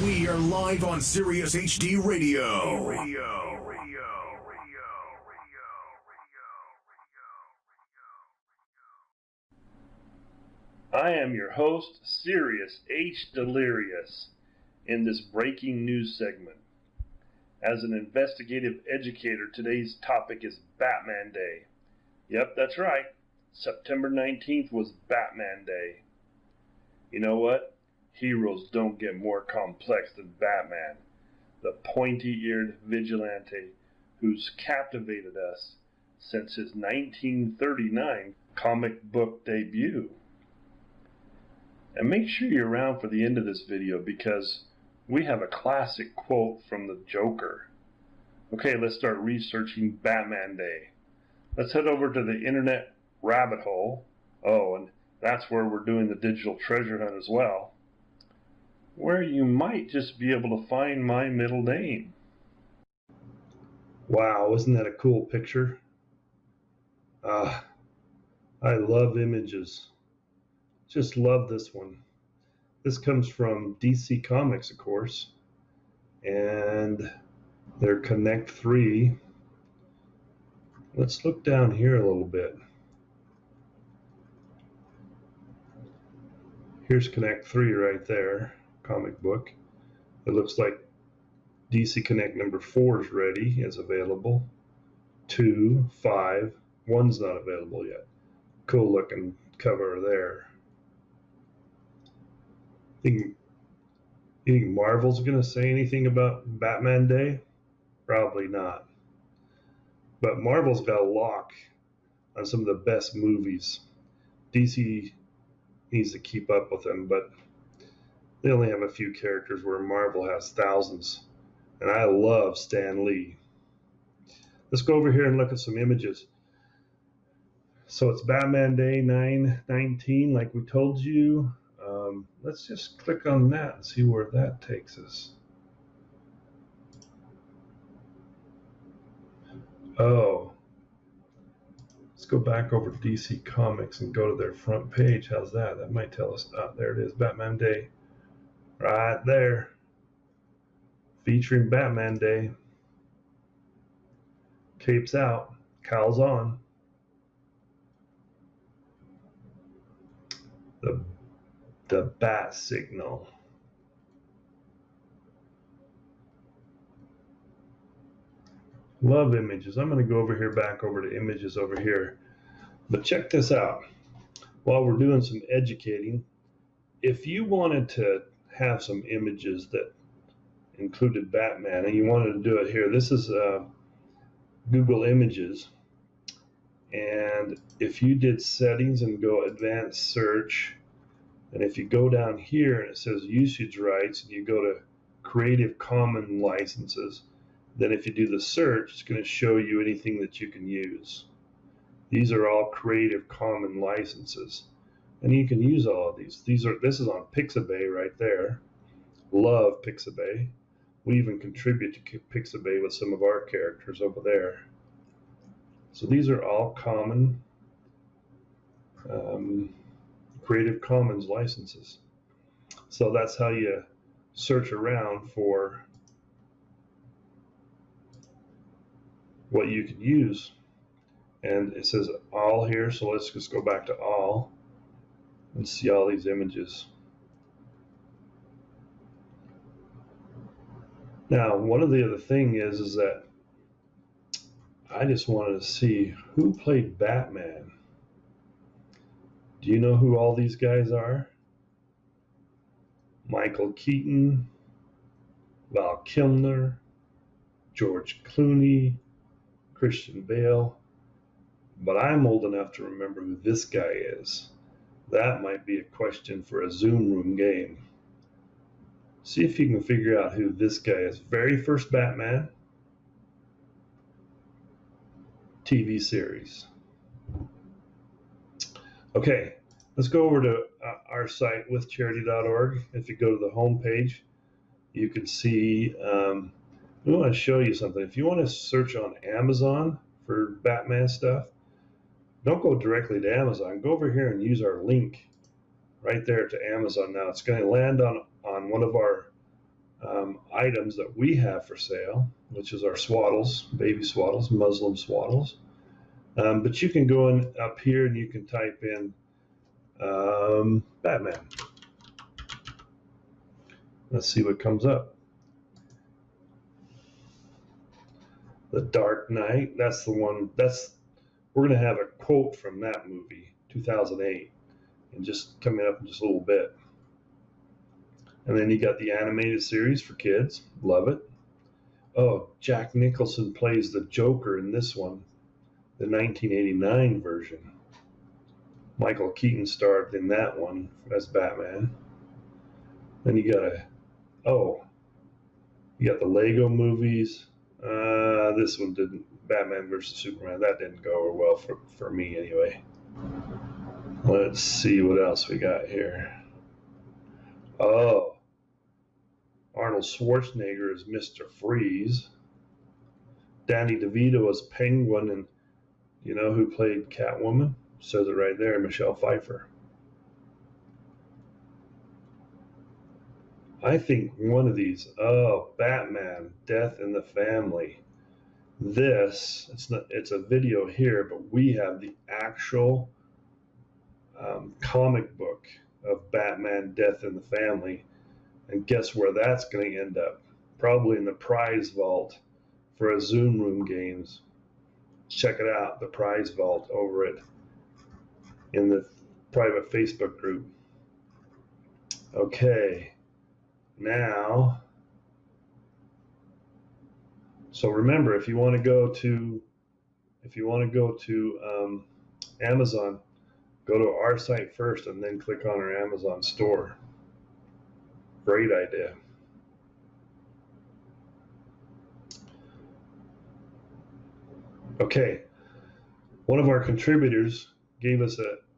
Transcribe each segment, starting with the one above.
We are live on Cyrious HD Radio. I am your host, Cyrious H. Delirious, in this breaking news segment. As an investigative educator, today's topic is Batman Day. Yep, that's right. September 19th was Batman Day. You know what? Heroes don't get more complex than Batman, the pointy-eared vigilante who's captivated us since his 1939 comic book debut. And make sure you're around for the end of this video because we have a classic quote from the Joker. Okay, let's start researching Batman Day. Let's head over to the internet rabbit hole. Oh, and that's where we're doing the digital treasure hunt as well, where you might just be able to find my middle name. Wow, isn't that a cool picture? I love images. Just love this one. This comes from DC Comics, of course, and their Connect 3. Let's look down here a little bit. Here's Connect 3 right there, comic book. It looks like DC Connect number 4 is ready, is available. 2, 5, 1's not available yet. Cool looking cover there. You think Marvel's going to say anything about Batman Day? Probably not. But Marvel's got a lock on some of the best movies. DC needs to keep up with them, but they only have a few characters where Marvel has thousands. And I love Stan Lee. Let's go over here and look at some images. So it's Batman Day 9/19, like we told you. Let's just click on that and see where that takes us. Oh, let's go back over to DC Comics and go to their front page. How's that? That might tell us. Oh, there it is, Batman Day. Right there. Featuring Batman Day. Cape's out, cowl's on. The bat signal. Love images. I'm going to go over here, back over to images over here. But check this out. While we're doing some educating, if you wanted to have some images that included Batman and you wanted to do it here, this is Google Images. And if you did settings and go advanced search, and if you go down here and it says usage rights and you go to Creative Commons licenses, then if you do the search, it's going to show you anything that you can use. These are all Creative Commons licenses, and you can use all of these. This is on Pixabay right there. Love Pixabay. We even contribute to Pixabay with some of our characters over there. So these are all common Creative Commons licenses. So that's how you search around for what you can use. And it says all here, so let's just go back to all and see all these images. Now, one of the other thing is that I just wanted to see who played Batman. Do you know who all these guys are? Michael Keaton, Val Kilmer, George Clooney, Christian Bale. But I'm old enough to remember who this guy is. That might be a question for a Zoom room game. See if you can figure out who this guy is. Very first Batman TV series. Okay, let's go over to our site, WithCharity.org. If you go to the home page, you can see, we want to show you something. If you want to search on Amazon for Batman stuff, don't go directly to Amazon. Go over here and use our link right there to Amazon. Now it's going to land on one of our items that we have for sale, which is our swaddles, baby swaddles, Muslim swaddles. But you can go in up here and you can type in Batman. Let's see what comes up. The Dark Knight. That's the one. We're going to have a quote from that movie, 2008, and just coming up in just a little bit. And then you got the animated series for kids. Love it. Oh, Jack Nicholson plays the Joker in this one, the 1989 version. Michael Keaton starred in that one as Batman. Then you got you got the Lego movies. This one didn't, Batman versus Superman, that didn't go over well for me anyway. Let's see what else we got here. Oh, Arnold Schwarzenegger is Mr. Freeze. Danny DeVito is Penguin, and you know who played Catwoman? Says it right there, Michelle Pfeiffer. I think one of these, Batman, Death in the Family. This, it's a video here, but we have the actual comic book of Batman, Death in the Family. And guess where that's going to end up? Probably in the prize vault for a Zoom Room Games. Check it out, the prize vault over it in the private Facebook group. Okay, now, so remember, if you want to go to Amazon, go to our site first and then click on our Amazon store. Great idea. Okay, one of our contributors gave us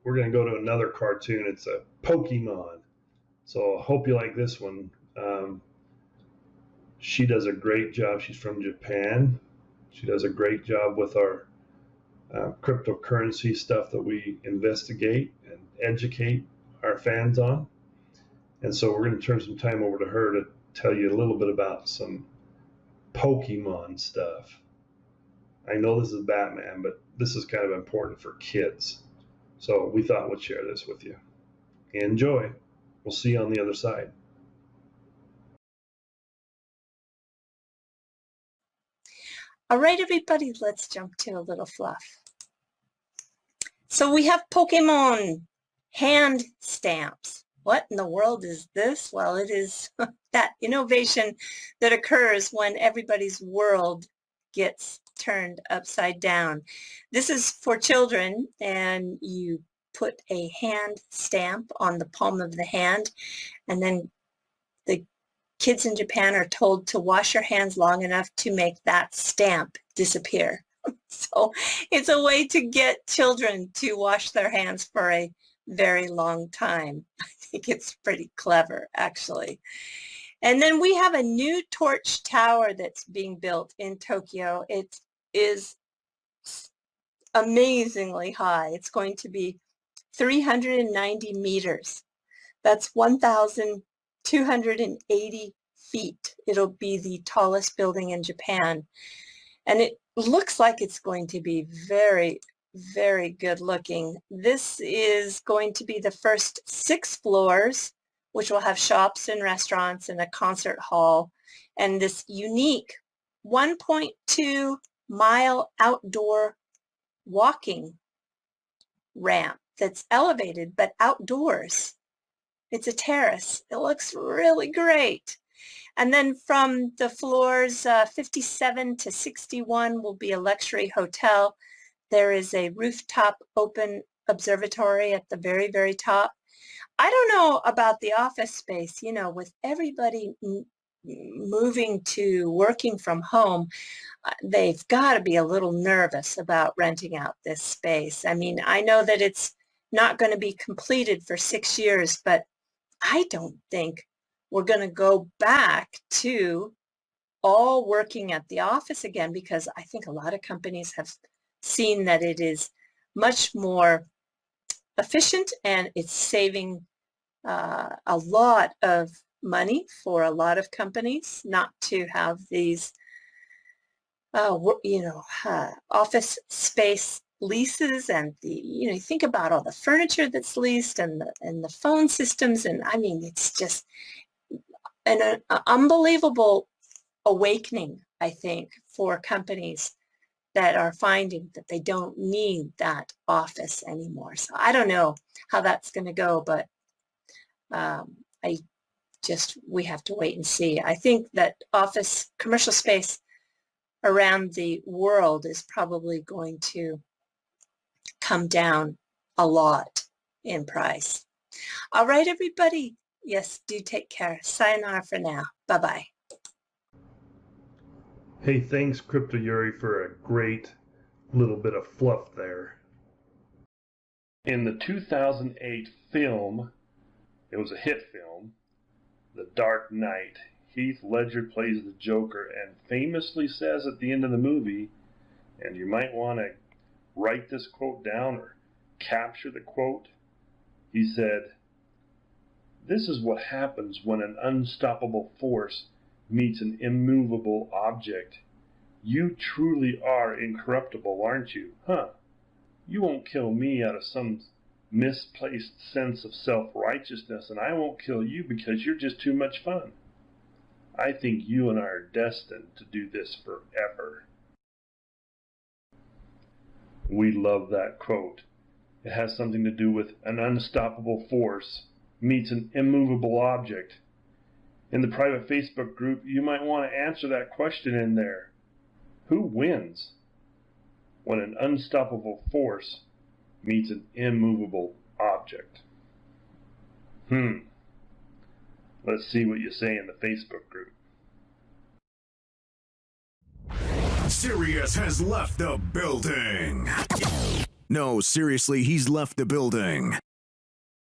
we're going to go to another cartoon. It's a Pokemon. So I hope you like this one. She does a great job. She's from Japan. She does a great job with our cryptocurrency stuff that we investigate and educate our fans on. And so we're going to turn some time over to her to tell you a little bit about some Pokemon stuff. I know this is Batman, but this is kind of important for kids. So we thought we'd share this with you. Enjoy. We'll see you on the other side. All right, everybody, let's jump to a little fluff. So we have Pokemon hand stamps. What in the world is this? Well, it is that innovation that occurs when everybody's world gets turned upside down. This is for children, and you put a hand stamp on the palm of the hand, and then the kids in Japan are told to wash your hands long enough to make that stamp disappear. So it's a way to get children to wash their hands for a very long time. I think it's pretty clever, actually. And then we have a new torch tower that's being built in Tokyo. It is amazingly high. It's going to be 390 meters. That's 1,280 feet. It'll be the tallest building in Japan. And it looks like it's going to be very, very good looking. This is going to be the first 6 floors, which will have shops and restaurants and a concert hall, and this unique 1.2 mile outdoor walking ramp that's elevated but outdoors. It's a terrace. It looks really great. And then from the floors 57 to 61 will be a luxury hotel. There is a rooftop open observatory at the very, very top. I don't know about the office space, you know, with everybody moving to working from home, they've got to be a little nervous about renting out this space. I mean, I know that it's not going to be completed for 6 years, but I don't think we're going to go back to all working at the office again, because I think a lot of companies have seen that it is much more efficient and it's saving a lot of money for a lot of companies not to have these, office space leases, and you think about all the furniture that's leased and the phone systems, and I mean, it's just an unbelievable awakening, I think, for companies that are finding that they don't need that office anymore. So I don't know how that's going to go, but we have to wait and see. I think that office commercial space around the world is probably going to come down a lot in price. All right, everybody. Yes, do take care. Sayonara for now. Bye-bye. Hey, thanks, Charityorg, for a great little bit of fluff there. In the 2008 film, it was a hit film, The Dark Knight, Heath Ledger plays the Joker and famously says at the end of the movie, and you might want to write this quote down or capture the quote, he said, "This is what happens when an unstoppable force meets an immovable object. You truly are incorruptible, aren't you? Huh? You won't kill me out of some misplaced sense of self-righteousness, and I won't kill you because you're just too much fun. I think you and I are destined to do this forever." We love that quote. It has something to do with an unstoppable force meets an immovable object. In the private Facebook group, you might want to answer that question in there. Who wins when an unstoppable force meets an immovable object? Let's see what you say in the Facebook group. Cyrious has left the building. No, seriously, he's left the building.